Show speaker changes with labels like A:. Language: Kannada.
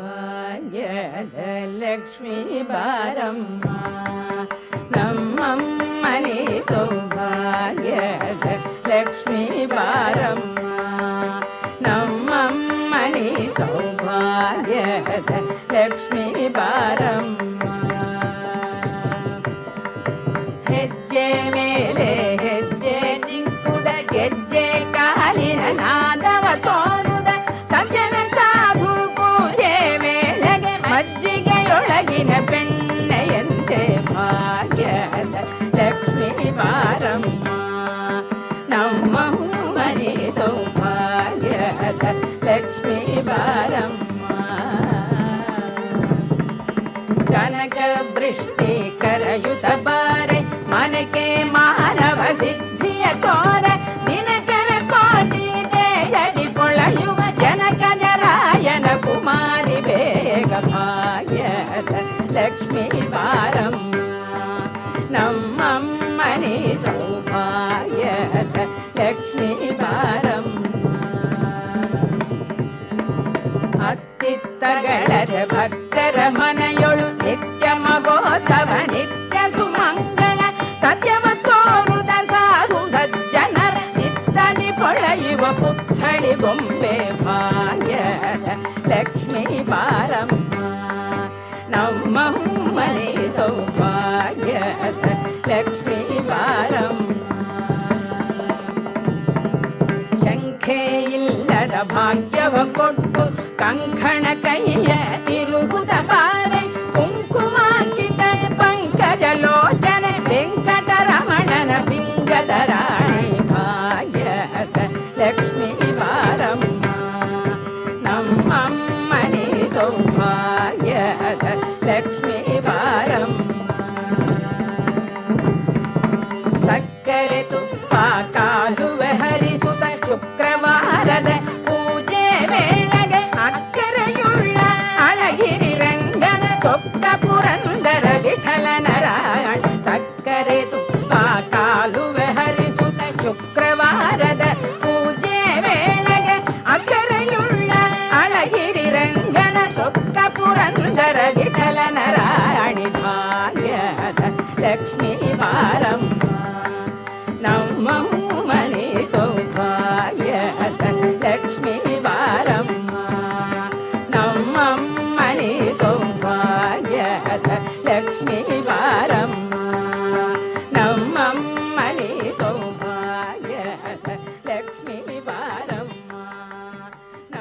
A: ಸೌಭಾಗ್ಯದ ಲಕ್ಷ್ಮೀ ಬಾರಮ್ಮ ನಮ್ಮಮ್ಮನಿ ಸೌಭಾಗ್ಯದ ಲಕ್ಷ್ಮೀ ಬಾರಮ್ಮ ನಮ್ಮಮ್ಮನಿ ಸೌಭಾಗ್ಯದ ಲಕ್ಷ್ಮೀ ಬಾರಮ್ಮ ಹೆಜ್ಜೆ ಮೇಲೆ ಹೆಜ್ಜೆ ನಿಂಕುದ ಗೆಜ್ಜೆ ಕಾಲಿನ ನಾದವ ತೋರುದ ಸಜ್ಜನ ಸಾಧು ಪೂಜೆ ವೇಳೆಗೆ ಮಜ್ಜಿಗೆಯೊಳಗಿನ ಬೆಣ್ಣೆಯಂತೆ ಭಾಗ್ಯದ ಲಕ್ಷ್ಮೀ ಬಾರಮ್ಮ ನಮ್ಮ ಮನೆ ಸೌಭಾಗ್ಯದ ಲಕ್ಷ್ಮೀ ಬಾರಮ್ಮ ಕನಕ ವೃಷ್ಟಿ ಕರಯುತ ಬಾರೆ ಮನಕೆ ಮಾನವ ಸಿದ್ಧಿಯ ತೋರ ದಿನಕರ ಕೋಟಿ ದೇಯದಿ ಪೊಳೆಯುವ ಜನಕಜರಾಯನ ಕುಮಾರಿ ಬೇಗ ಭಾಗ್ಯದ ಲಕ್ಷ್ಮೀ ಬಾರಮ್ಮ ನಮ್ಮಮ್ಮನಿ ಸೌಭಾಗ್ಯದ ಲಕ್ಷ್ಮೀ ಬಾರಮ್ಮ ಅತ್ತಿತ್ತಗಳದ ಭಕ್ತರ ಮನೆಯೊಳು ನಿತ್ಯ ಮಗೋತ್ಸವ ನಿತ್ಯ ಸುಮಂಗಳ ಸತ್ಯವ ತೋರುದ ಸಾಧು ಸಜ್ಜನರ ಚಿತ್ತದಿ ಪೊಳೆಯುವ ಪುತ್ಥಳಿ ಗೊಂಬೆ ಭಾಗ್ಯದ ಲಕ್ಷ್ಮೀ ಬಾರಮ್ಮ ನಮ್ಮ ಮನೆ ಸೌಭಾಗ್ಯದ ಲಕ್ಷ್ಮೀ ಬಾರಮ್ಮ ಶಂಖೆ ಇಲ್ಲದ ಭಾಗ್ಯವ ಕೊಟ್ಟು ಕಂಕಣ ಕೈಯ ತಿರುಗುದ ಬಾರೆ ಕುಂಕುಮಾಂಕಿತ ಪಂಕಜ ಲೋಚನೆ ವೆಂಕಟರಮಣನ ಪಿಂಗದ ರಾಣಿ ಭಾಗ್ಯದ ಲಕ್ಷ್ಮೀ ಬಾರಮ್ಮ ನಮ್ಮಮ್ಮನಿ ಸೌಭಾಗ್ಯದ ಲಕ್ಷ್ಮೀ ಬಾರಮ್ಮ ಸಕ್ಕರೆ ತುಪ್ಪ ಕಾಲುವೆ ಹರಿಸುತ್ತ ಶುಕ್ರವಾರದ ಪೂಜೆ ವೇಳೆಗೆ ಅಕ್ಕರೆಯುಳ್ಳ ಅಳಗಿರಿ ರಂಗನ ಸೊಕ್ಕ ಪುರಂದರ ವಿಠಲನ